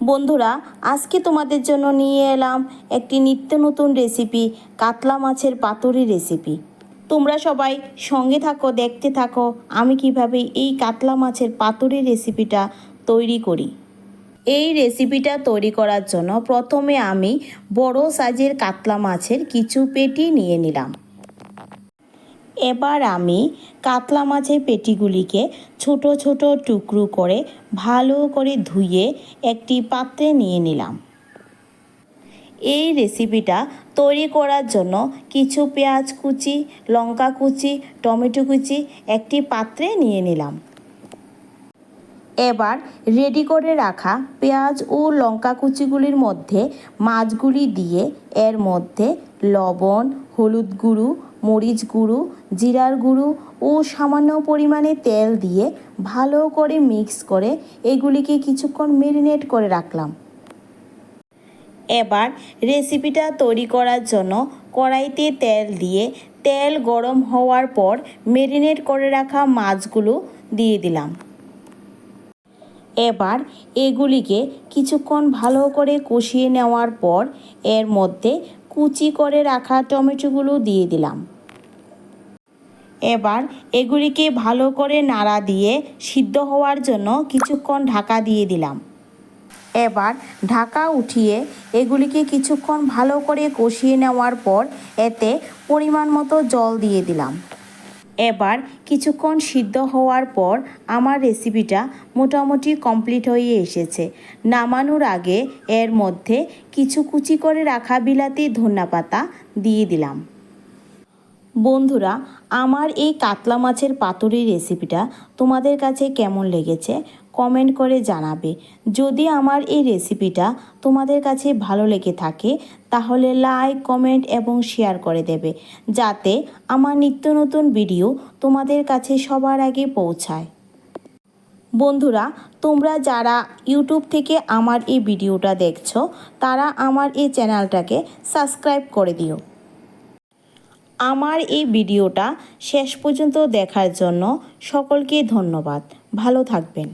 বন্ধুরা, আজকে তোমাদের জন্য নিয়ে এলাম একটি নিত্য নতুন রেসিপি, কাতলা মাছের পাতুরি রেসিপি। তোমরা সবাই সঙ্গে থাকো, দেখতে থাকো আমি কিভাবে এই কাতলা মাছের পাতুরি রেসিপিটা তৈরি করি। এই রেসিপিটা তৈরি করার জন্য প্রথমে আমি বড় সাইজের কাতলা মাছের কিছু পেটি নিয়ে নিলাম। এবার আমি কাতলা মাছের পেটিগুলিকে ছোট ছোট টুকরো করে ভালো করে ধুয়ে একটি পাত্রে নিয়ে নিলাম। এই রেসিপিটা তৈরি করার জন্য কিছু পেঁয়াজ কুচি, লঙ্কা কুচি, টমেটো কুচি একটি পাত্রে নিয়ে নিলাম। এবার রেডি করে রাখা পেঁয়াজ ও লঙ্কা কুচিগুলির মধ্যে মাছগুলি দিয়ে এর মধ্যে লবণ, হলুদ গুঁড়ো, মরিচ গুঁড়ো, জিরার গুঁড়ো ও সামান্য পরিমাণে তেল দিয়ে ভালো করে মিক্স করে এগুলিকে কিছুক্ষণ ম্যারিনেট করে রাখলাম। এবার রেসিপিটা তৈরি করার জন্য কড়াইতে তেল দিয়ে তেল গরম হওয়ার পর ম্যারিনেট করে রাখা মাছগুলো দিয়ে দিলাম। এবার এগুলিকে কিছুক্ষণ ভালো করে কষিয়ে নেওয়ার পর এর মধ্যে কুচি করে রাখা টমেটোগুলো দিয়ে দিলাম। এবার এগুলিকে ভালো করে নাড়া দিয়ে সিদ্ধ হওয়ার জন্য কিছুক্ষণ ঢাকা দিয়ে দিলাম। এবার ঢাকা উঠিয়ে এগুলিকে কিছুক্ষণ ভালো করে কষিয়ে নেওয়ার পর এতে পরিমাণ মতো জল দিয়ে দিলাম। এবার কিছুক্ষণ সিদ্ধ হওয়ার পর আমার রেসিপিটা মোটামুটি কমপ্লিট হয়ে এসেছে। নামানোর আগে এর মধ্যে কিছু কুচি করে রাখা বিলাতি ধনেপাতা দিয়ে দিলাম। বন্ধুরা, আমার এই কাতলা মাছের পাতুরি রেসিপিটা তোমাদের কাছে কেমন লেগেছে কমেন্ট করে জানাবে। যদি আমার এই রেসিপিটা তোমাদের কাছে ভালো লেগে থাকে তাহলে লাইক, কমেন্ট এবং শেয়ার করে দেবে, যাতে আমার নিত্য নতুন ভিডিও তোমাদের কাছে সবার আগে পৌঁছায়। বন্ধুরা, তোমরা যারা ইউটিউব থেকে আমার এই ভিডিওটা দেখছো তারা আমার এই চ্যানেলটাকে সাবস্ক্রাইব করে দিও। আমার এই ভিডিওটা শেষ পর্যন্ত দেখার জন্য সকলকে ধন্যবাদ। ভালো থাকবেন।